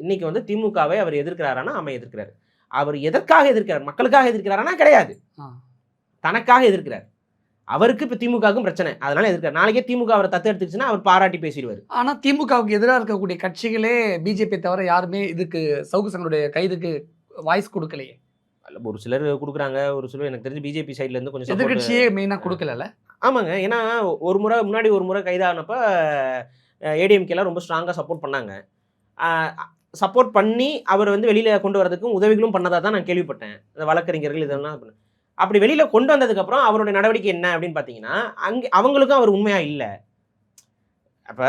இன்னைக்கு வந்து திமுகவை அவர் எதிர்க்கிறாரானா ஆமா எதிர்க்கிறார். அவர் எதற்காக எதிர்க்கிறார்? மக்களுக்காக எதிர்க்கிறாரானா கிடையாது. தனக்காக எதிர்க்கிறார். அவருக்கு இப்ப திமுகவுக்கும் பிரச்சனை, அதனால எதிர்க்கிறார். நாளைக்கே திமுக அவரை தத்து எடுத்துச்சுன்னா அவர் பாராட்டி பேசிடுவார். ஆனா திமுகவுக்கு எதிராக இருக்கக்கூடிய கட்சிகளே பிஜேபி தவிர யாருமே இதுக்கு சவுக்கு சங்கருடைய கைதுக்கு வாய்ஸ் கொடுக்கலையே. ஒரு சிலர் கொடுக்குறாங்க, ஒரு சிலர் எனக்கு தெரிஞ்சு பிஜேபி சைட்ல இருந்து கொஞ்சம் எதிர்கட்சியே மெயினா கொடுக்கல. ஆமாங்க, ஏன்னா முன்னாடி ஒரு முறை கைதானப்ப ஏடிஎம்கேலாம் ரொம்ப ஸ்ட்ராங்கா சப்போர்ட் பண்ணாங்க. சப்போர்ட் பண்ணி அவர் வந்து வெளியில கொண்டு வரதுக்கும் உதவிகளும் பண்ணதா தான் நான் கேள்விப்பட்டேன். இந்த வழக்கறிஞர்கள் இதெல்லாம் அப்படி வெளியில கொண்டு வந்ததுக்கப்புறம் அவருடைய நடவடிக்கை என்ன அப்படின்னு பார்த்தீங்கன்னா, அங்கே அவங்களுக்கும் அவர் உண்மையா இல்லை. அப்போ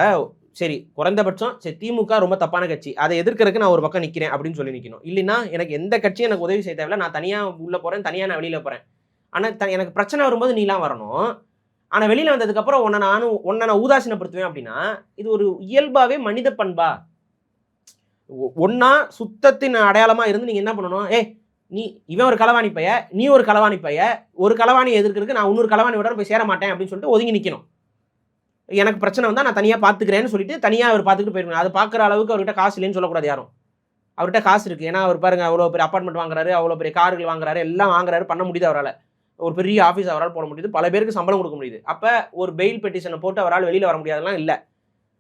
சரி, குறைந்தபட்சம் சரி திமுக ரொம்ப தப்பான கட்சி, அதை எதிர்க்கிறதுக்கு நான் ஒரு பக்கம் நிற்கிறேன் அப்படின்னு சொல்லி நிற்கணும். இல்லைன்னா எனக்கு எந்த கட்சியும் எனக்கு உதவி செய்ய தேவையில்ல, நான் தனியாக உள்ளே போகிறேன், தனியாக நான் வெளியில் போகிறேன். ஆனால் எனக்கு பிரச்சனை வரும்போது நீலாம் வரணும். ஆனால் வெளியில் வந்ததுக்கப்புறம் உன்னை நான் ஊதாசீனப்படுத்துவேன் அப்படின்னா இது ஒரு இயல்பாகவே மனித பண்பா? ஒன்றா சுத்தத்தின் அடையாளமாக இருந்து நீங்கள் என்ன பண்ணணும்? இவன் ஒரு களவாணி பைய, நீ ஒரு களவாணி பைய, ஒரு களவாணியை எதிர்க்கிறதுக்கு நான் இன்னொரு களவாணியோட போய் சேர மாட்டேன் அப்படின்னு சொல்லிட்டு ஒதுங்கி நிற்கணும். எனக்கு பிரச்சனை வந்தால் நான் தனியாக பார்த்துக்கிறேன்னு சொல்லிட்டு தனியாக அவர் பார்த்துக்கிட்டு போயிருக்கணும். அது பார்க்குற அளவுக்கு அவர்கிட்ட காசு இல்லைன்னு சொல்லக்கூடாது யாரும். அவர்கிட்ட காசு இருக்குது. ஏன்னா அவர் பாருங்க, அவ்வளோ பெரிய அப்பார்ட்மெண்ட் வாங்குறாரு, அவ்வளோ பெரிய கார்கள் வாங்குறாரு, எல்லாம் வாங்குறாரு, பண்ண முடியுது அவரால். ஒரு பெரிய ஆஃபீஸ் அவரால் போட முடியுது, பல பேருக்கு சம்பளம் கொடுக்க முடியுது. அப்போ ஒரு பெயில் பெட்டிஷனை போட்டு அவரால் வெளியில் வர முடியாதெல்லாம் இல்லை.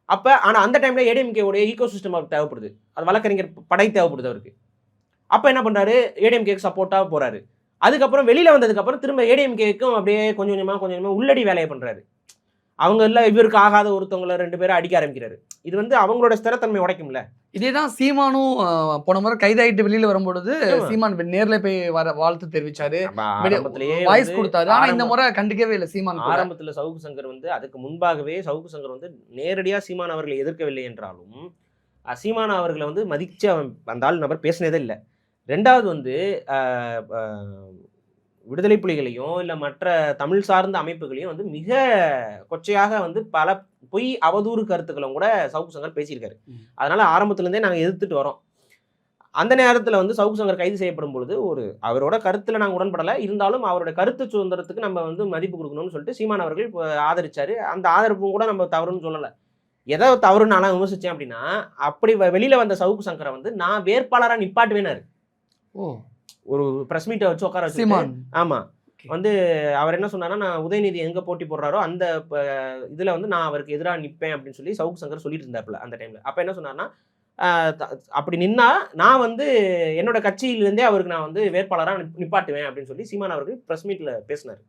அப்போ ஆனால் அந்த டைமில் ஏடிஎம்கேவுடைய ஈகோ சிஸ்டம் அவருக்கு தேவைப்படுது, அது வழக்கறிஞர் படை தேவைப்படுது அவருக்கு. அப்போ என்ன பண்ணுறாரு? ஏடிஎம்கேக்கு சப்போர்ட்டாக போகிறாரு. அதுக்கப்புறம் வெளியில் வந்ததுக்கப்புறம் திரும்ப ஏடிஎம்கேக்கும் அப்படியே கொஞ்சம் கொஞ்சமாக உள்ளடி வேலையை பண்ணுறாரு. அவங்க எல்லாம் இவருக்கு ஆகாத ஒருத்தவங்களை 2 பேரும் அடிக்க ஆரம்பிக்கிறாரு. இது வந்து அவங்களோட ஸ்திரத்தன்மை உடைக்கும்ல. இதேதான் சீமானும் போன முறை கைதாயிட்டு வெளியில வரும்பொழுது சீமான் நேர்ல போய் வாழ்த்து தெரிவிச்சாரு, வாய்ஸ் கொடுத்தாரு. ஆனா இந்த முறை கண்டுக்கவே இல்லை சீமான். ஆரம்பத்துல சவுக்கு சங்கர் வந்து அதுக்கு முன்பாகவே சவுக்கு சங்கர் வந்து நேரடியா சீமான் அவர்களை எதிர்க்கவில்லை என்றாலும் சீமான் அவர்களை வந்து மதிச்சு அந்த ஆள் நபர் பேசினதே இல்லை. ரெண்டாவது வந்து விடுதலை புலிகளையும் இல்லை மற்ற தமிழ் சார்ந்த அமைப்புகளையும் வந்து மிக கொச்சையாக வந்து பல பொய் அவதூறு கருத்துக்களும் கூட சவுக்கு சங்கர் பேசியிருக்காரு. அதனால ஆரம்பத்துலேருந்தே நாங்கள் எதிர்த்துட்டு வரோம். அந்த நேரத்தில் வந்து சவுக்கு சங்கர் கைது செய்யப்படும் பொழுது அவரோட கருத்தில் நாங்கள் உடன்படலை, இருந்தாலும் அவருடைய கருத்து சுதந்திரத்துக்கு நம்ம வந்து மதிப்பு கொடுக்கணும்னு சொல்லிட்டு சீமான் அவர்கள் ஆதரிச்சாரு. அந்த ஆதரவும் கூட நம்ம தவறுன்னு சொல்லலை. எதை தவறுன்னு நான் விமர்சித்தேன் அப்படின்னா, அப்படி வெளியில் வந்த சவுக்கு சங்கரை வந்து நான் வேட்பாளராக நிப்பாட்டுவேனாரு. ஒரு பிரஸ் மீட்டை வச்சு உட்கார வச்சு, ஆமா வந்து அவர் என்ன சொன்னார்னா, நான் உதயநிதி எங்க போட்டி போடுறாரோ அந்த இதுல வந்து நான் அவருக்கு எதிராக நிற்பேன் அப்படின்னு சொல்லி சவுக்கு சங்கர் சொல்லிட்டு இருந்தாப்புல அந்த டைம்ல. அப்ப என்ன சொன்னார்னா, அப்படி நின்னா நான் வந்து என்னோட கட்சியிலிருந்தே அவருக்கு நான் வந்து வேட்பாளராக நிப்பாட்டுவேன் அப்படின்னு சொல்லி சீமான் அவர்கள் பிரஸ் மீட்ல பேசினார்.